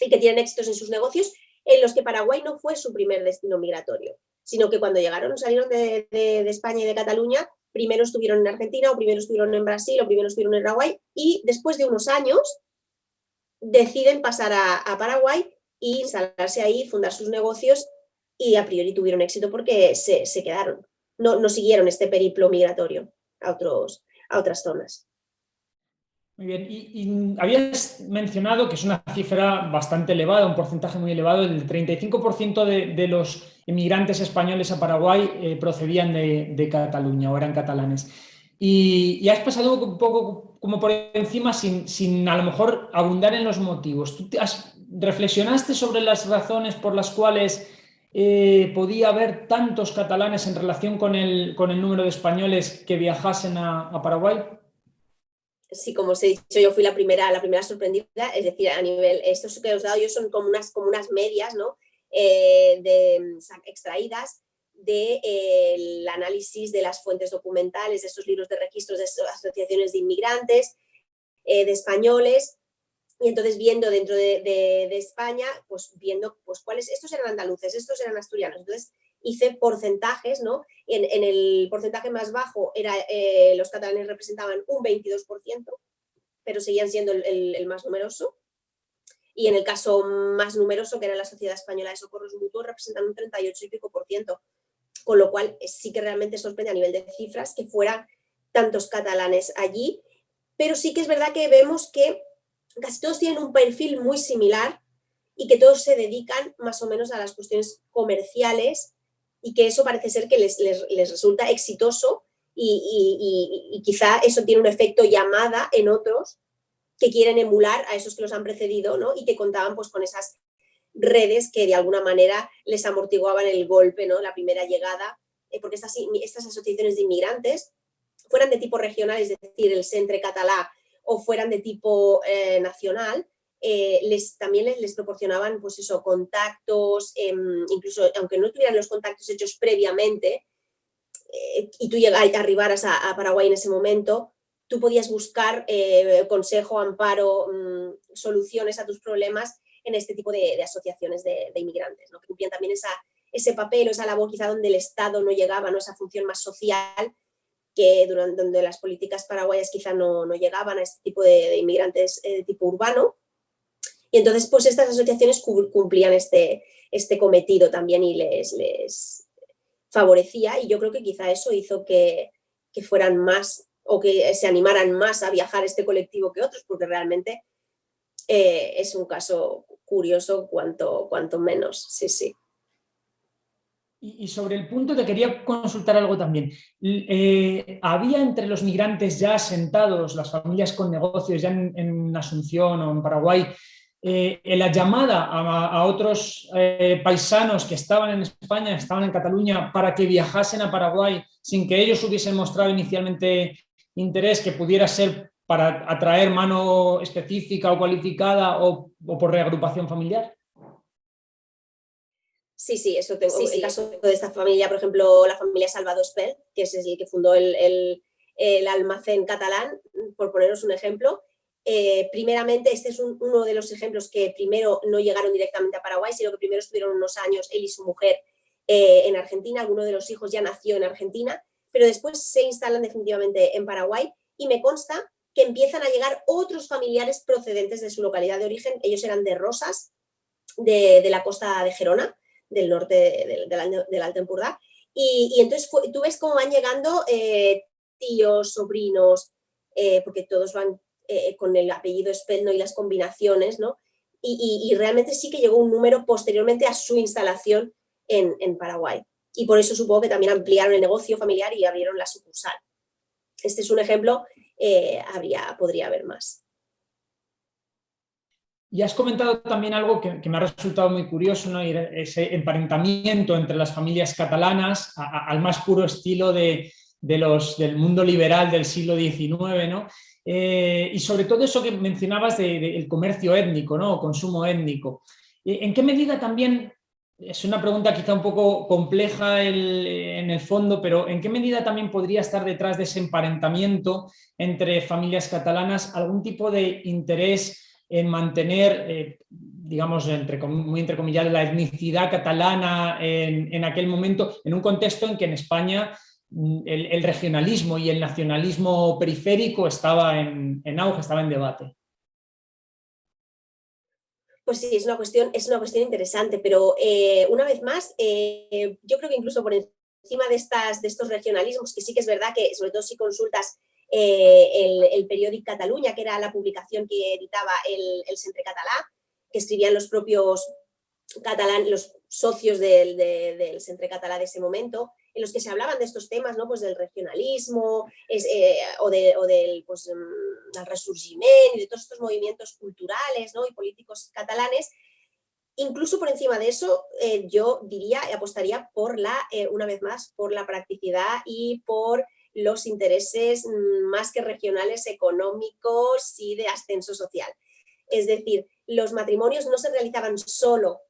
y que tienen éxitos en sus negocios, en los que Paraguay no fue su primer destino migratorio, sino que cuando salieron de España y de Cataluña, primero estuvieron en Argentina, o primero estuvieron en Brasil, o primero estuvieron en Paraguay, y después de unos años deciden pasar a Paraguay e instalarse ahí, fundar sus negocios, y a priori tuvieron éxito porque se quedaron. No siguieron este periplo migratorio a otras zonas. Muy bien, y habías mencionado que es una cifra bastante elevada, un porcentaje muy elevado, el 35% de los inmigrantes españoles a Paraguay procedían de Cataluña o eran catalanes. Y has pasado un poco como por encima sin a lo mejor abundar en los motivos. ¿Tú reflexionaste sobre las razones por las cuales podía haber tantos catalanes en relación con el número de españoles que viajasen a Paraguay? Sí, como os he dicho, yo fui la primera sorprendida, es decir, a nivel, estos que os he dado yo son como unas medias, ¿no? Extraídas del análisis de las fuentes documentales, de estos libros de registros de asociaciones de inmigrantes, de españoles, y entonces viendo dentro de España, pues viendo pues cuáles, estos eran andaluces, estos eran asturianos, entonces hice porcentajes, ¿no? En el porcentaje más bajo los catalanes representaban un 22%, pero seguían siendo el más numeroso. Y en el caso más numeroso, que era la Sociedad Española de Socorros Mutuos, representan un 38 y pico por ciento. Con lo cual sí que realmente sorprende a nivel de cifras que fueran tantos catalanes allí. Pero sí que es verdad que vemos que casi todos tienen un perfil muy similar y que todos se dedican más o menos a las cuestiones comerciales, y que eso parece ser que les resulta exitoso y quizá eso tiene un efecto llamada en otros que quieren emular a esos que los han precedido, ¿no? Y que contaban pues con esas redes que de alguna manera les amortiguaban el golpe, ¿no? La primera llegada, porque estas asociaciones de inmigrantes fueran de tipo regional, es decir, el Centre Català, o fueran de tipo nacional, también les proporcionaban pues eso, contactos, incluso aunque no tuvieran los contactos hechos previamente, y tú arribaras a Paraguay en ese momento, tú podías buscar consejo, amparo, soluciones a tus problemas en este tipo de asociaciones de inmigrantes, ¿no? Que cumplían también ese papel o esa labor quizá donde el Estado no llegaba, ¿no? Esa función más social, que donde las políticas paraguayas quizá no llegaban a este tipo de inmigrantes de tipo urbano. Y entonces pues estas asociaciones cumplían este cometido también y les favorecía, y yo creo que quizá eso hizo que fueran más o que se animaran más a viajar este colectivo que otros, porque realmente es un caso curioso cuanto menos, sí, sí. Y sobre el punto te quería consultar algo también. ¿Había entre los migrantes ya asentados, las familias con negocios ya en Asunción o en Paraguay, la llamada a otros paisanos que estaban en España, estaban en Cataluña, para que viajasen a Paraguay sin que ellos hubiesen mostrado inicialmente interés, que pudiera ser para atraer mano específica o cualificada o por reagrupación familiar? Sí, sí, eso tengo. Sí, el caso de esta familia, por ejemplo, la familia Salvador Espel, que es el que fundó el almacén catalán, por poneros un ejemplo. Primeramente, este es uno de los ejemplos que primero no llegaron directamente a Paraguay, sino que primero estuvieron unos años él y su mujer en Argentina. Alguno de los hijos ya nació en Argentina, pero después se instalan definitivamente en Paraguay, y me consta que empiezan a llegar otros familiares procedentes de su localidad de origen. Ellos eran de Rosas, de la costa de Gerona, del norte del Alto Empordà, y entonces tú ves cómo van llegando tíos, sobrinos, porque todos van con el apellido Espel, ¿no? Y las combinaciones, ¿no? Y realmente sí que llegó un número posteriormente a su instalación en Paraguay, y por eso supongo que también ampliaron el negocio familiar y abrieron la sucursal. Este es un ejemplo, podría haber más. Y has comentado también algo que me ha resultado muy curioso, ¿no? Ese emparentamiento entre las familias catalanas al más puro estilo del mundo liberal del siglo XIX, ¿no? Y sobre todo eso que mencionabas del comercio étnico, ¿no? O consumo étnico. ¿En qué medida también, es una pregunta quizá un poco compleja en el fondo, pero ¿en qué medida también podría estar detrás de ese emparentamiento entre familias catalanas algún tipo de interés en mantener, digamos, muy entrecomillado, la etnicidad catalana en aquel momento, en un contexto en que en España el regionalismo y el nacionalismo periférico estaba en auge, estaba en debate? Pues sí, es una cuestión interesante, pero una vez más, yo creo que incluso por encima de estos regionalismos, que sí que es verdad que, sobre todo si consultas el periódico Catalunya, que era la publicación que editaba el Centre Català, que escribían los propios los socios del Centre Català de ese momento, en los que se hablaban de estos temas, ¿no? Pues del regionalismo o del pues, el resurgimiento y de todos estos movimientos culturales, ¿no? Y políticos catalanes. Incluso por encima de eso, yo apostaría una vez más, por la practicidad y por los intereses más que regionales, económicos y de ascenso social. Es decir, los matrimonios no se realizaban solo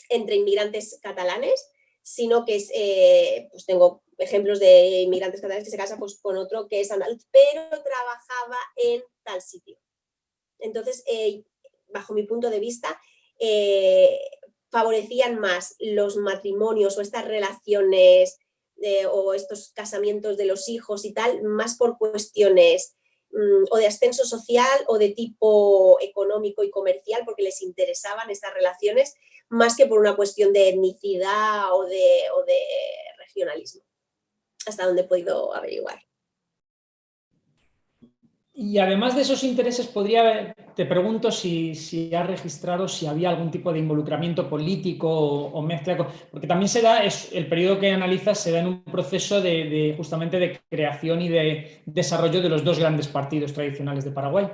entre inmigrantes catalanes, sino que pues tengo ejemplos de inmigrantes catalanes que se casan pues, con otro que es andaluz, pero trabajaba en tal sitio. Entonces, bajo mi punto de vista, favorecían más los matrimonios o estas relaciones o estos casamientos de los hijos y tal, más por cuestiones o de ascenso social o de tipo económico y comercial, porque les interesaban estas relaciones, más que por una cuestión de etnicidad o de regionalismo, hasta donde he podido averiguar. Y además de esos intereses, te pregunto si has registrado si había algún tipo de involucramiento político o mezcla, porque también el periodo que analizas se da en un proceso justamente de creación y de desarrollo de los dos grandes partidos tradicionales de Paraguay.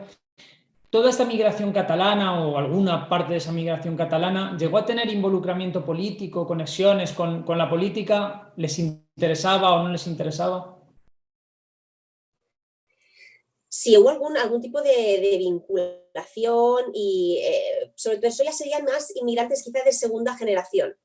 ¿Toda esta migración catalana o alguna parte de esa migración catalana llegó a tener involucramiento político, conexiones con la política? ¿Les interesaba o no les interesaba? Si hubo algún tipo de vinculación y sobre todo eso ya serían más inmigrantes quizá de segunda generación,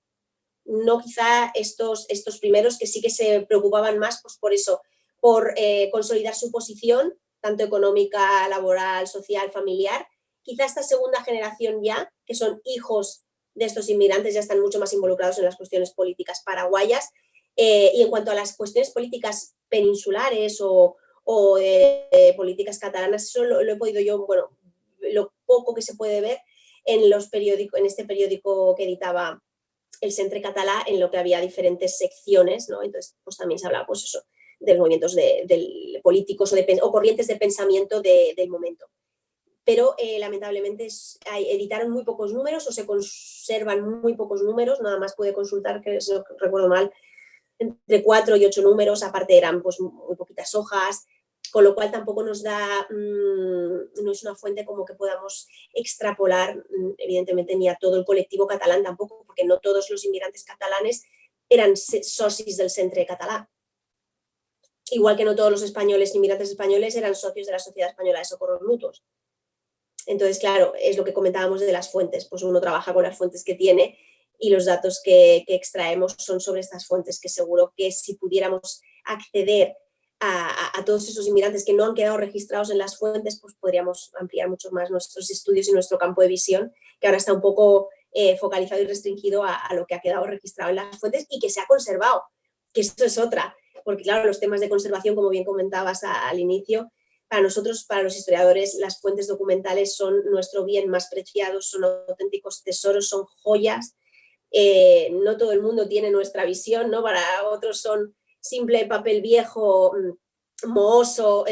no quizá estos primeros que sí que se preocupaban más pues, por eso, por consolidar su posición, tanto económica, laboral, social, familiar. Quizá esta segunda generación ya, que son hijos de estos inmigrantes, ya están mucho más involucrados en las cuestiones políticas paraguayas. Y en cuanto a las cuestiones políticas peninsulares o políticas catalanas, eso lo he podido yo, bueno, lo poco que se puede ver en los periódicos, en este periódico que editaba el Centre Català, en lo que había diferentes secciones, ¿no? Entonces, pues también se hablaba, pues eso, de los movimientos políticos o corrientes de pensamiento del momento. Pero lamentablemente editaron muy pocos números o se conservan muy pocos números, nada más puede consultar, que si no recuerdo mal, entre 4 y 8 números, aparte eran pues muy poquitas hojas, con lo cual tampoco nos da, no es una fuente como que podamos extrapolar, evidentemente, ni a todo el colectivo catalán tampoco, porque no todos los inmigrantes catalanes eran socis del Centre Català. Igual que no todos los españoles, inmigrantes españoles, eran socios de la Sociedad Española de Socorros Mutuos. Entonces, claro, es lo que comentábamos de las fuentes, pues uno trabaja con las fuentes que tiene y los datos que extraemos son sobre estas fuentes, que seguro que si pudiéramos acceder a todos esos inmigrantes que no han quedado registrados en las fuentes, pues podríamos ampliar mucho más nuestros estudios y nuestro campo de visión, que ahora está un poco focalizado y restringido a lo que ha quedado registrado en las fuentes y que se ha conservado, que esto es otra, porque claro, los temas de conservación, como bien comentabas al inicio, para nosotros, para los historiadores, las fuentes documentales son nuestro bien más preciado, son auténticos tesoros, son joyas. No todo el mundo tiene nuestra visión, ¿no? Para otros son simple papel viejo, mohoso,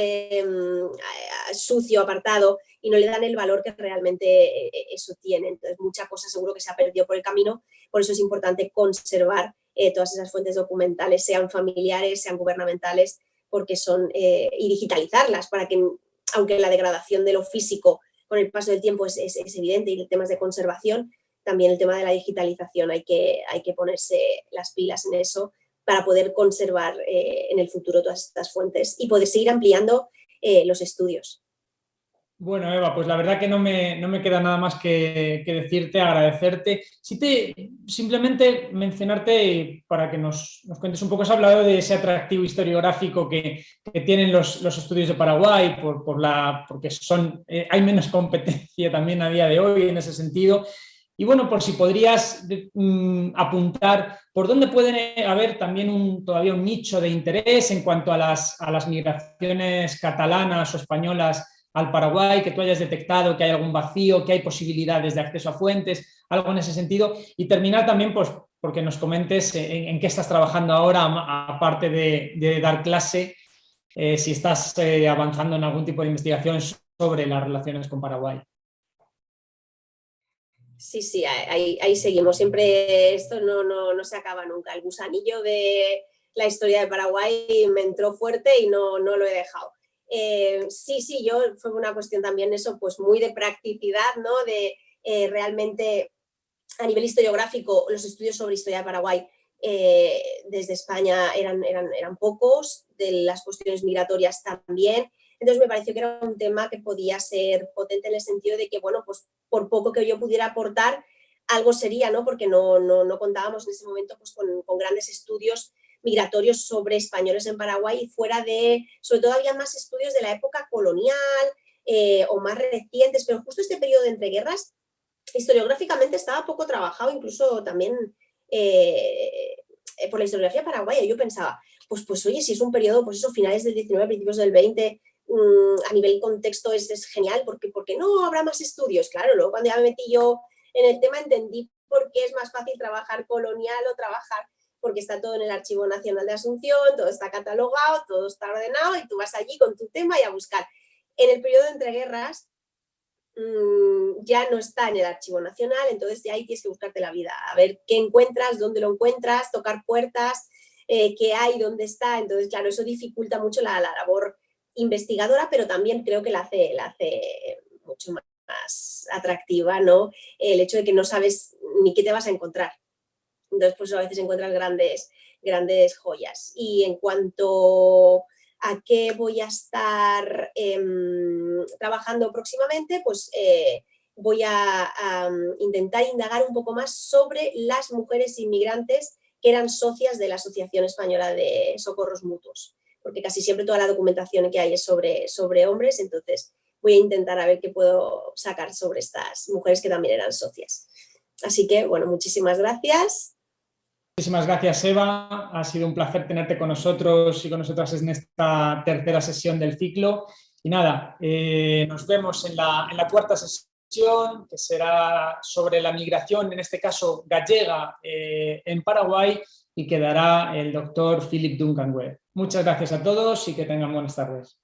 sucio, apartado, y no le dan el valor que realmente eso tiene. Entonces, mucha cosa seguro que se ha perdido por el camino, por eso es importante conservar todas esas fuentes documentales, sean familiares, sean gubernamentales, porque son, y digitalizarlas para que, aunque la degradación de lo físico con el paso del tiempo es evidente y temas de conservación, también el tema de la digitalización hay que ponerse las pilas en eso para poder conservar en el futuro todas estas fuentes y poder seguir ampliando los estudios. Bueno, Eva, pues la verdad que no me queda nada más que decirte, agradecerte. Simplemente mencionarte para que nos cuentes un poco, has hablado de ese atractivo historiográfico que tienen los estudios de Paraguay, porque hay menos competencia también a día de hoy en ese sentido. Y bueno, por si podrías apuntar por dónde puede haber también todavía un nicho de interés en cuanto a las migraciones catalanas o españolas al Paraguay, que tú hayas detectado que hay algún vacío, que hay posibilidades de acceso a fuentes, algo en ese sentido. Y terminar también, pues, porque nos comentes en qué estás trabajando ahora, aparte de dar clase, si estás avanzando en algún tipo de investigación sobre las relaciones con Paraguay. Sí, ahí seguimos. Siempre esto no se acaba nunca. El gusanillo de la historia de Paraguay me entró fuerte y no lo he dejado. Sí, fue una cuestión también eso, pues muy de practicidad, ¿no? De realmente a nivel historiográfico, los estudios sobre historia de Paraguay desde España eran pocos, de las cuestiones migratorias también. Entonces me pareció que era un tema que podía ser potente en el sentido de que, bueno, pues por poco que yo pudiera aportar, algo sería, ¿no? Porque no contábamos en ese momento pues, con grandes estudios migratorios sobre españoles en Paraguay y fuera de, sobre todo había más estudios de la época colonial o más recientes, pero justo este periodo de entreguerras historiográficamente estaba poco trabajado, incluso también por la historiografía paraguaya. Yo pensaba, pues oye, si es un periodo, pues eso, finales del 19, principios del 20, a nivel contexto es genial, porque no habrá más estudios. Claro, luego cuando ya me metí yo en el tema entendí por qué es más fácil trabajar colonial o trabajar, porque está todo en el Archivo Nacional de Asunción, todo está catalogado, todo está ordenado y tú vas allí con tu tema y a buscar. En el periodo de entreguerras, ya no está en el Archivo Nacional, entonces ya ahí tienes que buscarte la vida, a ver qué encuentras, dónde lo encuentras, tocar puertas, qué hay, dónde está. Entonces, claro, eso dificulta mucho la labor investigadora, pero también creo que la hace mucho más atractiva, ¿no? El hecho de que no sabes ni qué te vas a encontrar. Entonces, pues a veces encuentras grandes joyas. Y en cuanto a qué voy a estar trabajando próximamente, pues voy a intentar indagar un poco más sobre las mujeres inmigrantes que eran socias de la Asociación Española de Socorros Mutuos, porque casi siempre toda la documentación que hay es sobre hombres, entonces voy a intentar a ver qué puedo sacar sobre estas mujeres que también eran socias. Así que, bueno, muchísimas gracias. Muchísimas gracias, Eva. Ha sido un placer tenerte con nosotros y con nosotras en esta tercera sesión del ciclo. Y nada, nos vemos en la cuarta sesión, que será sobre la migración, en este caso gallega, en Paraguay, y que dará el doctor Philip Duncan Webb. Muchas gracias a todos y que tengan buenas tardes.